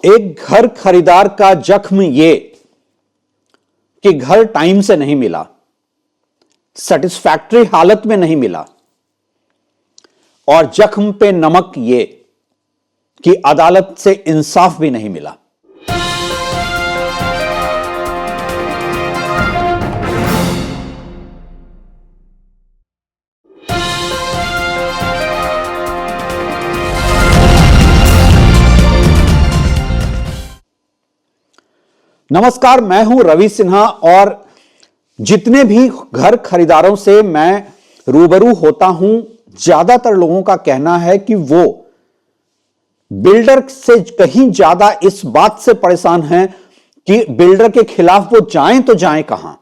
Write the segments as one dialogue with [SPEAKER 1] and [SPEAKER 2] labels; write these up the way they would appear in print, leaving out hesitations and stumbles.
[SPEAKER 1] एक घर खरीदार का जख्म ये कि घर टाइम से नहीं मिला, सेटिस्फैक्टरी हालत में नहीं मिला, और जख्म पे नमक ये कि अदालत से इंसाफ भी नहीं मिला। नमस्कार, मैं हूं रवि सिन्हा और जितने भी घर खरीदारों से मैं रूबरू होता हूं, ज्यादातर लोगों का कहना है कि वो बिल्डर से कहीं ज्यादा इस बात से परेशान हैं कि बिल्डर के खिलाफ वो जाएं तो जाएं कहां।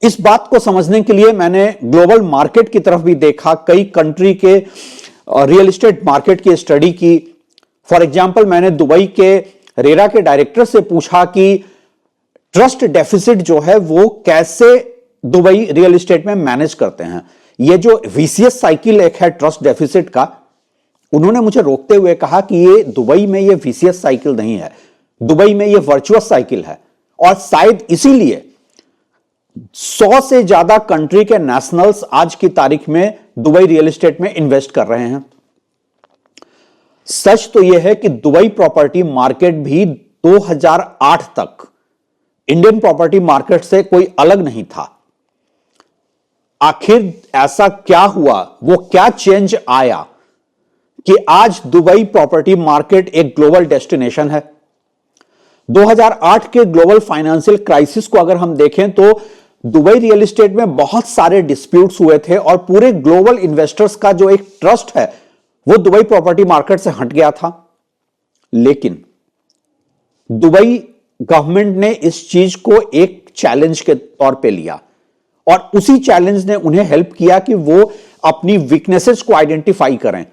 [SPEAKER 1] इस बात को समझने के लिए मैंने ग्लोबल मार्केट की तरफ भी देखा, कई कंट्री के रियल एस्टेट मार्केट की स्टडी की। फॉर एग्जाम्पल, मैंने दुबई के रेरा के डायरेक्टर से पूछा कि ट्रस्ट डेफिसिट जो है वो कैसे दुबई रियल एस्टेट में मैनेज करते हैं। ये जो वीसीएस साइकिल एक है ट्रस्ट डेफिसिट का, उन्होंने मुझे रोकते हुए कहा कि ये दुबई में ये वीसीएस साइकिल नहीं है, दुबई में ये वर्चुअस साइकिल है। और शायद इसीलिए 100 से ज्यादा कंट्री के नेशनल्स आज की तारीख में दुबई रियल एस्टेट में इन्वेस्ट कर रहे हैं। सच तो यह है कि दुबई प्रॉपर्टी मार्केट भी 2008 तक इंडियन प्रॉपर्टी मार्केट से कोई अलग नहीं था। आखिर ऐसा क्या हुआ, वो क्या चेंज आया कि आज दुबई प्रॉपर्टी मार्केट एक ग्लोबल डेस्टिनेशन है। 2008 के ग्लोबल फाइनेंशियल क्राइसिस को अगर हम देखें तो दुबई रियल एस्टेट में बहुत सारे डिस्प्यूट्स हुए थे और पूरे ग्लोबल इन्वेस्टर्स का जो एक ट्रस्ट है वो दुबई प्रॉपर्टी मार्केट से हट गया था। लेकिन दुबई गवर्नमेंट ने इस चीज को एक चैलेंज के तौर पे लिया और उसी चैलेंज ने उन्हें हेल्प किया कि वो अपनी वीकनेसेस को आइडेंटिफाई करें,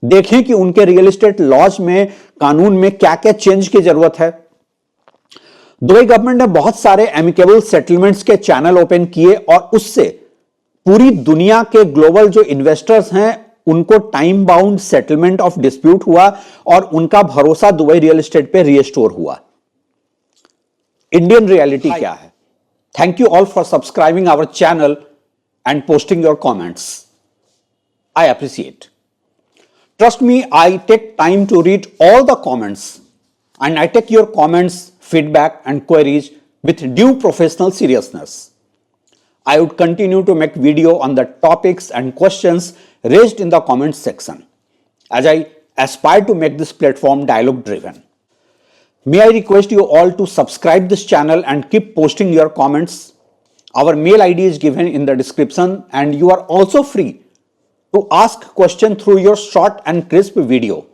[SPEAKER 1] देखें कि उनके रियल एस्टेट लॉज में, कानून में क्या क्या चेंज की जरूरत है। दुबई गवर्नमेंट ने बहुत सारे एमिकेबल सेटलमेंट्स के चैनल ओपन किए और उससे पूरी दुनिया के ग्लोबल जो इन्वेस्टर्स हैं उनको time bound settlement of dispute हुआ और उनका भरोसा दुबई रियल एस्टेट पे रिस्टोर हुआ। इंडियन रियलिटी क्या है? Thank you all for subscribing our channel and posting your comments. I appreciate. Trust me, I take time to read all the comments and I take your comments, feedback and queries with due professional seriousness. I would continue to make video on the topics and questions raised in the comments section as I aspire to make this platform dialogue driven. May I request you all to subscribe this channel and keep posting your comments. Our mail ID is given in the description and you are also free to ask question through your short and crisp video.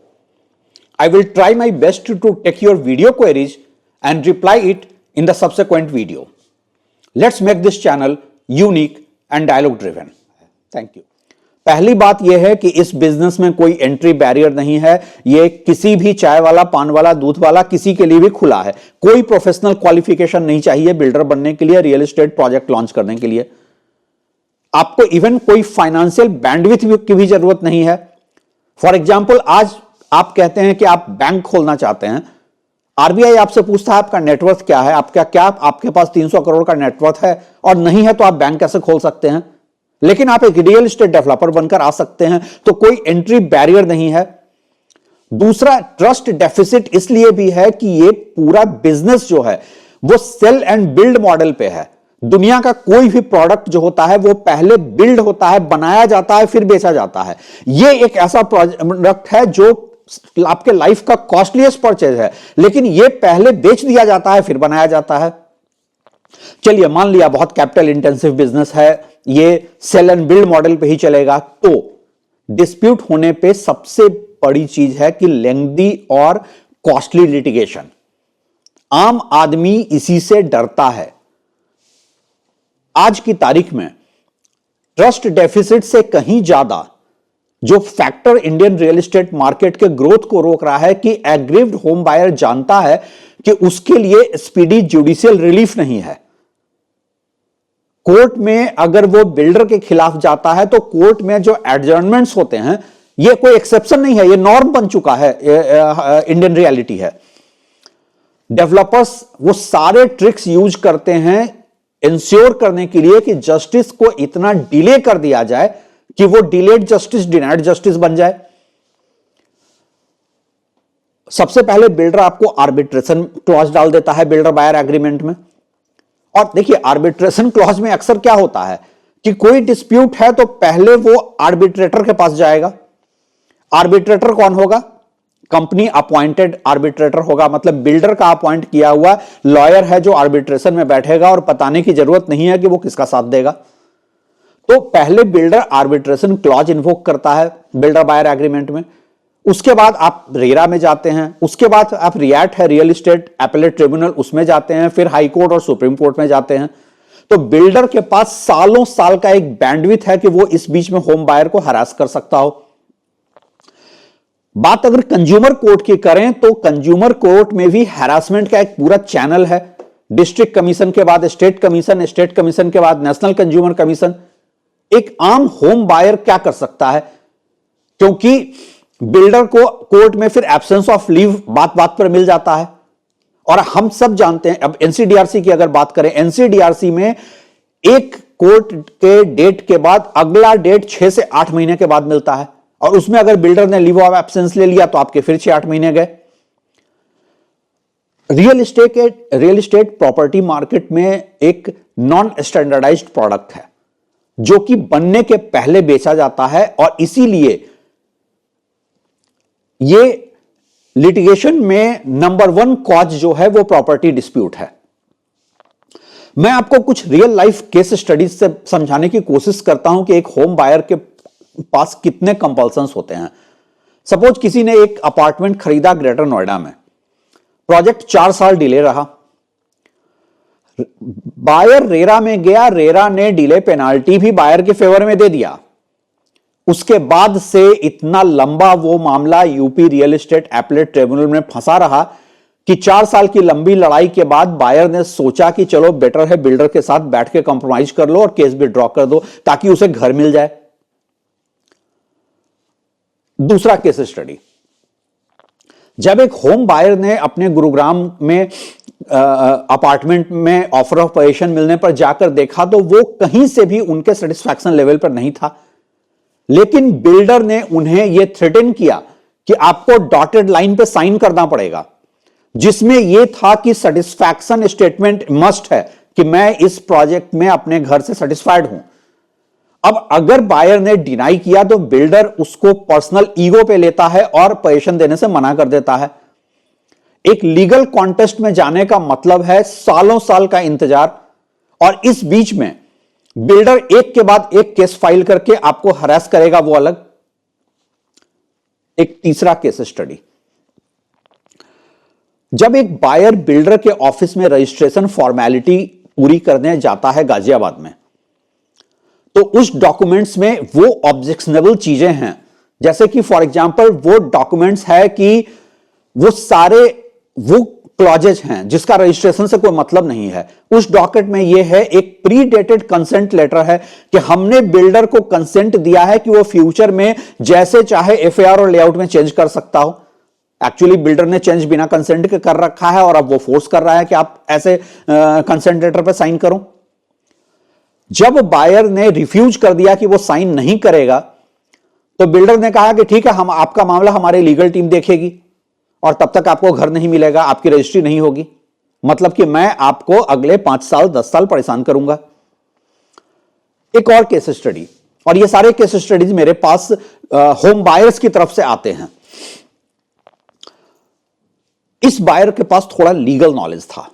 [SPEAKER 1] I will try my best to take your video queries and reply it in the subsequent video. Let's make this channel unique and dialogue driven. Thank you. पहली बात यह है कि इस business में कोई entry barrier नहीं है। ये किसी भी चाय वाला, पान वाला, दूध वाला, किसी के लिए भी खुला है। कोई प्रोफेशनल क्वालिफिकेशन नहीं चाहिए बिल्डर बनने के लिए, रियल एस्टेट प्रोजेक्ट लॉन्च करने के लिए। आपको इवन कोई फाइनेंशियल बैंडविड्थ की भी जरूरत नहीं है। फॉर एग्जाम्पल, आज आप कहते हैं कि आप बैंक खोलना चाहते हैं, आरबीआई आपसे पूछता है आपका नेटवर्थ क्या है, आपके पास 300 करोड़ का नेटवर्थ है और नहीं है तो आप बैंक कैसे खोल सकते हैं। लेकिन आप एक रियल एस्टेट डेवलपर बनकर आ सकते हैं, तो कोई एंट्री बैरियर नहीं है। दूसरा, ट्रस्ट डेफिसिट इसलिए भी है कि ये पूरा बिजनेस जो है वो सेल एंड बिल्ड मॉडल पे है। दुनिया का कोई भी प्रोडक्ट जो होता है वो पहले बिल्ड होता है, बनाया जाता है, फिर बेचा जाता है। ये एक ऐसा प्रोडक्ट है जो आपके लाइफ का कॉस्टलीस्ट परचेज है, लेकिन ये पहले बेच दिया जाता है फिर बनाया जाता है। चलिए, मान लिया बहुत कैपिटल इंटेंसिव बिजनेस है, ये सेल एंड बिल्ड मॉडल पे ही चलेगा, तो डिस्प्यूट होने पे सबसे बड़ी चीज है कि लेंथी और कॉस्टली लिटिगेशन। आम आदमी इसी से डरता है। आज की तारीख में ट्रस्ट डेफिसिट से कहीं ज्यादा जो factor Indian real estate market के ग्रोथ को रोक रहा है कि एग्रीव्ड होम बायर जानता है कि उसके लिए स्पीडी जुडिशियल रिलीफ नहीं है। कोर्ट में अगर वो बिल्डर के खिलाफ जाता है तो कोर्ट में जो एडजर्नमेंट्स होते हैं ये कोई एक्सेप्शन नहीं है, ये नॉर्म बन चुका है, इंडियन रियलिटी है। डेवलपर्स वो सारे ट्रिक्स यूज करते हैं इंश्योर करने के लिए कि जस्टिस को इतना डिले कर दिया जाए कि वो डिलेड जस्टिस डिनाइड जस्टिस बन जाए। सबसे पहले बिल्डर आपको आर्बिट्रेशन क्लॉज डाल देता है बिल्डर बायर एग्रीमेंट में। और देखिए आर्बिट्रेशन क्लॉज में अक्सर क्या होता है कि कोई डिस्प्यूट है तो पहले वो आर्बिट्रेटर के पास जाएगा। आर्बिट्रेटर कौन होगा? कंपनी अपॉइंटेड आर्बिट्रेटर होगा, मतलब बिल्डर का अपॉइंट किया हुआ लॉयर है जो आर्बिट्रेशन में बैठेगा और बताने की जरूरत नहीं है कि वो किसका साथ देगा। तो पहले बिल्डर आर्बिट्रेशन क्लॉज इन्वोक करता है बिल्डर बायर एग्रीमेंट में। उसके बाद आप रेरा में जाते हैं, उसके बाद आप रिएट है रियल एस्टेट एपेलेट ट्रिब्यूनल, उसमें जाते हैं, फिर हाई कोर्ट और सुप्रीम कोर्ट में जाते हैं। तो बिल्डर के पास सालों साल का एक बैंडविड्थ है कि वो इस बीच में होम बायर को हरास कर सकता हो। बात अगर कंज्यूमर कोर्ट की करें तो कंज्यूमर कोर्ट में भी हैरासमेंट का एक पूरा चैनल है। डिस्ट्रिक्ट कमीशन के बाद स्टेट कमीशन, स्टेट कमीशन के बाद नेशनल कंज्यूमर कमीशन। एक आम होम बायर क्या कर सकता है? क्योंकि बिल्डर को कोर्ट में फिर एब्सेंस ऑफ लीव बात बात पर मिल जाता है। और हम सब जानते हैं, अब एनसीडीआरसी की अगर बात करें, एनसीडीआरसी में एक कोर्ट के डेट के बाद अगला डेट 6 से 8 महीने के बाद मिलता है, और उसमें अगर बिल्डर ने लीव ऑफ एब्सेंस ले लिया तो आपके फिर 6-8 महीने गए। रियल एस्टेट प्रॉपर्टी मार्केट में एक नॉन स्टैंडर्डाइज्ड प्रोडक्ट है जो कि बनने के पहले बेचा जाता है, और इसीलिए ये लिटिगेशन में नंबर 1 कॉज जो है वो प्रॉपर्टी डिस्प्यूट है। मैं आपको कुछ रियल लाइफ केस स्टडीज से समझाने की कोशिश करता हूं कि एक होम बायर के पास कितने कंपल्सन्स होते हैं। सपोज किसी ने एक अपार्टमेंट खरीदा ग्रेटर नोएडा में, प्रोजेक्ट 4 साल डिले रहा, बायर रेरा में गया, रेरा ने डिले पेनाल्टी भी बायर के फेवर में दे दिया। उसके बाद से इतना लंबा वो मामला UP real estate appellate tribunal में फंसा रहा कि 4 साल की लंबी लड़ाई के बाद बायर ने सोचा कि चलो बेटर है बिल्डर के साथ बैठ के कॉम्प्रोमाइज कर लो और केस भी ड्रॉ कर दो ताकि उसे घर मिल जाए। दूसरा केस स्टडी, जब एक होम बायर ने अपने गुरुग्राम में अपार्टमेंट में ऑफर ऑफ पोजीशन मिलने पर जाकर देखा तो वो कहीं से भी उनके सेटिस्फैक्शन लेवल पर नहीं था, लेकिन बिल्डर ने उन्हें यह थ्रेटन किया कि आपको डॉटेड लाइन पे साइन करना पड़ेगा, जिसमें यह था कि सेटिस्फैक्शन स्टेटमेंट मस्ट है कि मैं इस प्रोजेक्ट में अपने घर से सेटिस्फाइड हूं। अब अगर बायर ने डिनाई किया तो बिल्डर उसको पर्सनल ईगो पे लेता है और पोजीशन देने से मना कर देता है। एक लीगल कॉन्टेस्ट में जाने का मतलब है सालों साल का इंतजार, और इस बीच में बिल्डर एक के बाद एक केस फाइल करके आपको हरास करेगा, वो अलग। एक तीसरा केस स्टडी, जब एक बायर बिल्डर के ऑफिस में रजिस्ट्रेशन फॉर्मेलिटी पूरी करने जाता है गाजियाबाद में, तो उस डॉक्यूमेंट्स में वो ऑब्जेक्शनेबल चीजें हैं, जैसे कि फॉर एग्जांपल वो डॉक्यूमेंट्स है कि वो सारे वो क्लॉजेज हैं जिसका रजिस्ट्रेशन से कोई मतलब नहीं है। उस डॉक्यूमेंट में ये है, एक प्री डेटेड कंसेंट लेटर है कि हमने बिल्डर को कंसेंट दिया है कि वो फ्यूचर में जैसे चाहे एफएआर और लेआउट में चेंज कर सकता हो। एक्चुअली बिल्डर ने चेंज बिना कंसेंट के कर रखा है और अब वो फोर्स कर रहा है कि आप ऐसे कंसेंट लेटर पर साइन करो। जब बायर ने रिफ्यूज कर दिया कि वो साइन नहीं करेगा, तो बिल्डर ने कहा कि ठीक है, हम आपका मामला हमारी लीगल टीम देखेगी और तब तक आपको घर नहीं मिलेगा, आपकी रजिस्ट्री नहीं होगी, मतलब कि मैं आपको अगले 5 साल 10 साल परेशान करूंगा। एक और केस स्टडी, और ये सारे केस स्टडीज मेरे पास होम बायर्स की तरफ से आते हैं। इस बायर के पास थोड़ा लीगल नॉलेज था,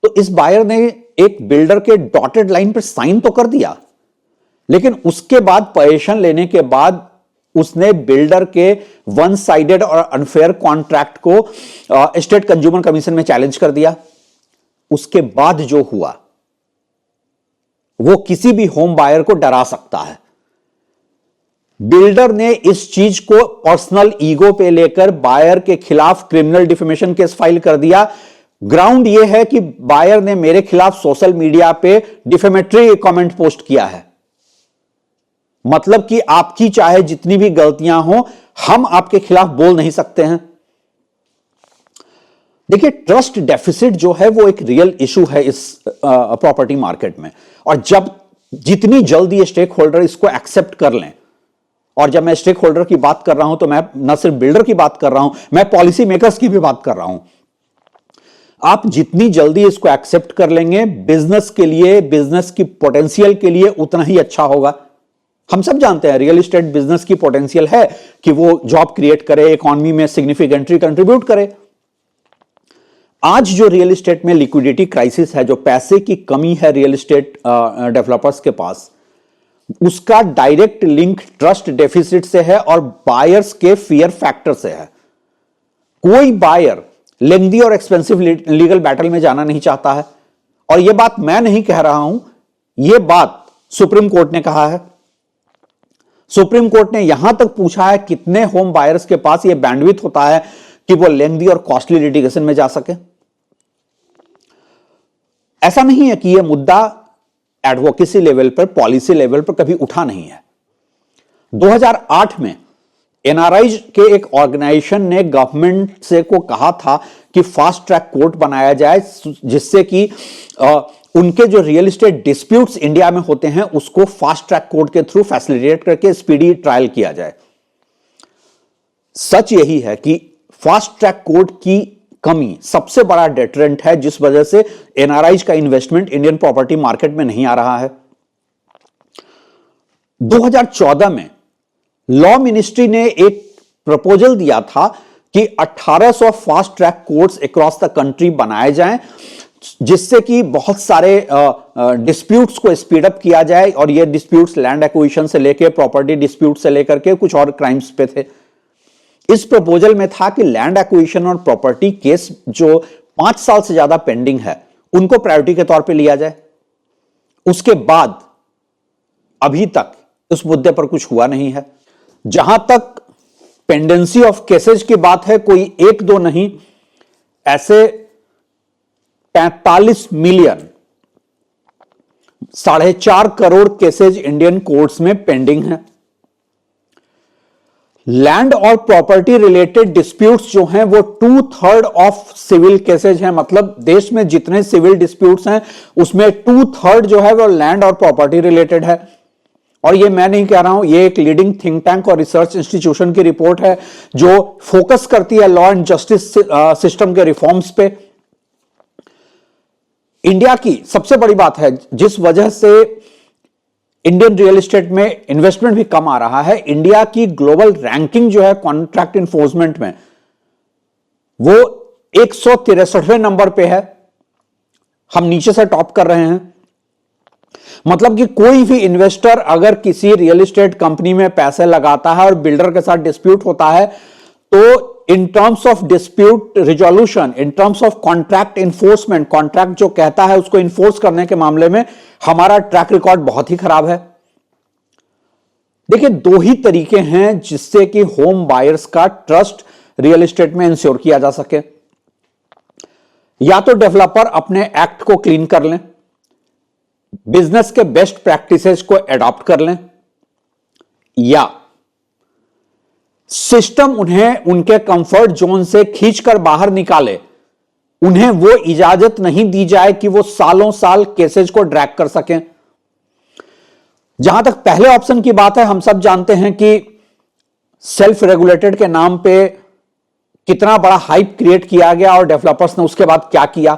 [SPEAKER 1] तो इस बायर ने एक बिल्डर के डॉटेड लाइन पर साइन तो कर दिया, लेकिन उसके बाद पोजीशन लेने के बाद उसने बिल्डर के वन साइडेड और अनफेयर कॉन्ट्रैक्ट को स्टेट कंज्यूमर कमीशन में चैलेंज कर दिया। उसके बाद जो हुआ वो किसी भी होम बायर को डरा सकता है। बिल्डर ने इस चीज को पर्सनल ईगो पे लेकर बायर के खिलाफ क्रिमिनल डिफेमेशन केस फाइल कर दिया। ग्राउंड यह है कि बायर ने मेरे खिलाफ सोशल मीडिया पे डिफेमेटरी कमेंट पोस्ट किया है। मतलब कि आपकी चाहे जितनी भी गलतियां हो, हम आपके खिलाफ बोल नहीं सकते हैं। देखिए, ट्रस्ट डेफिसिट जो है वो एक रियल इशू है इस प्रॉपर्टी मार्केट में, और जब जितनी जल्दी स्टेक होल्डर इसको एक्सेप्ट कर लें, और जब मैं स्टेक होल्डर की बात कर रहा हूं तो मैं न सिर्फ बिल्डर की बात कर रहा हूं, मैं पॉलिसी मेकर्स की भी बात कर रहा हूं। आप जितनी जल्दी इसको एक्सेप्ट कर लेंगे, बिजनेस के लिए, बिजनेस की पोटेंशियल के लिए उतना ही अच्छा होगा। हम सब जानते हैं रियल एस्टेट बिजनेस की पोटेंशियल है कि वो जॉब क्रिएट करे, इकोनॉमी में सिग्निफिकेंटली कंट्रीब्यूट करे। आज जो रियल एस्टेट में लिक्विडिटी क्राइसिस है, जो पैसे की कमी है रियल एस्टेट डेवलपर्स के पास, उसका डायरेक्ट लिंक ट्रस्ट डेफिसिट से है और बायर्स के फियर फैक्टर से है। कोई बायर लेंथी और एक्सपेंसिव लीगल बैटल में जाना नहीं चाहता है, और यह बात मैं नहीं कह रहा हूं, यह बात सुप्रीम कोर्ट ने कहा है। सुप्रीम कोर्ट ने यहां तक पूछा है कितने होम बायर्स के पास यह बैंडविड्थ होता है कि वो लेंथी और कॉस्टली लिटिगेशन में जा सके। ऐसा नहीं है कि यह मुद्दा एडवोकेसी लेवल पर, पॉलिसी लेवल पर कभी उठा नहीं है। 2008 में एनआरआई के एक ऑर्गेनाइजेशन ने गवर्नमेंट से को कहा था कि फास्ट ट्रैक कोर्ट बनाया जाए, जिससे कि उनके जो रियल एस्टेट डिस्प्यूट्स इंडिया में होते हैं उसको फास्ट ट्रैक कोर्ट के थ्रू फैसिलिटेट करके स्पीडी ट्रायल किया जाए। सच यही है कि फास्ट ट्रैक कोर्ट की कमी सबसे बड़ा डेटरेंट है, जिस वजह से एनआरआई का इन्वेस्टमेंट इंडियन प्रॉपर्टी मार्केट में नहीं आ रहा है। 2014 में लॉ मिनिस्ट्री ने एक प्रपोजल दिया था कि 1800 fast track courts across the country बनाए जाएं, जिससे कि बहुत सारे डिस्प्यूट्स को स्पीड अप किया जाए, और ये डिस्प्यूट्स लैंड एक्विजिशन से लेकर प्रॉपर्टी डिस्प्यूट से लेकर के कुछ और क्राइम्स पे थे। इस प्रपोजल में था कि लैंड एक्विजिशन और प्रॉपर्टी केस जो 5 साल से ज्यादा पेंडिंग है उनको प्रायोरिटी के तौर पे लिया जाए। उसके बाद अभी तक उस मुद्दे पर कुछ हुआ नहीं है। जहां तक पेंडेंसी ऑफ केसेज की बात है, कोई एक दो नहीं, ऐसे 45 million, 4.5 crore cases Indian courts में पेंडिंग है। लैंड और प्रॉपर्टी रिलेटेड डिस्प्यूट्स जो हैं वो 2/3 ऑफ सिविल केसेज हैं। मतलब देश में जितने सिविल डिस्प्यूट्स हैं उसमें 2/3 जो है वो लैंड और प्रॉपर्टी रिलेटेड है। और ये मैं नहीं कह रहा हूं, ये एक लीडिंग थिंक टैंक और रिसर्च इंस्टीट्यूशन की रिपोर्ट है जो फोकस करती है लॉ एंड जस्टिस सिस्टम के रिफॉर्म्स पे। इंडिया की सबसे बड़ी बात है जिस वजह से इंडियन रियल एस्टेट में इन्वेस्टमेंट भी कम आ रहा है, इंडिया की ग्लोबल रैंकिंग जो है कॉन्ट्रैक्ट इन्फोर्समेंट में वो 163वें नंबर पे है। हम नीचे से टॉप कर रहे हैं। मतलब कि कोई भी इन्वेस्टर अगर किसी रियल एस्टेट कंपनी में पैसे लगाता है और बिल्डर के साथ डिस्प्यूट होता है, तो in terms of dispute resolution, in terms of contract enforcement, contract जो कहता है उसको इन्फोर्स करने के मामले में हमारा ट्रैक रिकॉर्ड बहुत ही खराब है। देखिए, 2 ही तरीके हैं जिससे कि होम बायर्स का ट्रस्ट रियल एस्टेट में इंश्योर किया जा सके। या तो डेवलपर अपने एक्ट को क्लीन कर लें, बिजनेस के बेस्ट प्रैक्टिसेस को एडॉप्ट कर लें, या सिस्टम उन्हें उनके कंफर्ट जोन से खींचकर बाहर निकाले, उन्हें वो इजाजत नहीं दी जाए कि वो सालों साल केसेज को ड्रैग कर सकें। जहां तक पहले ऑप्शन की बात है, हम सब जानते हैं कि सेल्फ रेगुलेटेड के नाम पे कितना बड़ा हाइप क्रिएट किया गया और डेवलपर्स ने उसके बाद क्या किया।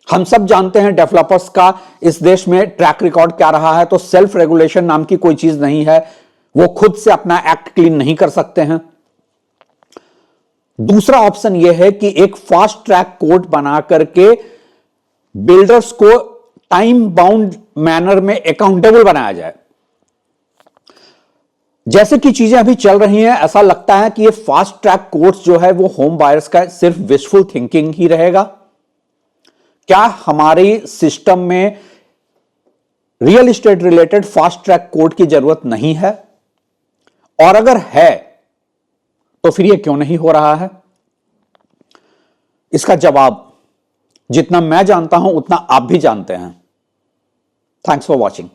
[SPEAKER 1] हम सब जानते हैं डेवलपर्स का इस देश में ट्रैक रिकॉर्ड क्या रहा है। तो सेल्फ रेगुलेशन नाम की कोई चीज नहीं है, वो खुद से अपना एक्ट क्लीन नहीं कर सकते हैं। दूसरा ऑप्शन यह है कि एक फास्ट ट्रैक कोर्ट बना करके बिल्डर्स को टाइम बाउंड मैनर में अकाउंटेबल बनाया जाए। जैसे कि चीजें अभी चल रही हैं, ऐसा लगता है कि ये फास्ट ट्रैक कोर्ट्स जो है वो होम बायर्स का सिर्फ विशफुल थिंकिंग ही रहेगा। क्या हमारी सिस्टम में real estate related fast track court की जरूरत नहीं है? और अगर है तो फिर यह क्यों नहीं हो रहा है? इसका जवाब जितना मैं जानता हूं उतना आप भी जानते हैं। Thanks for watching.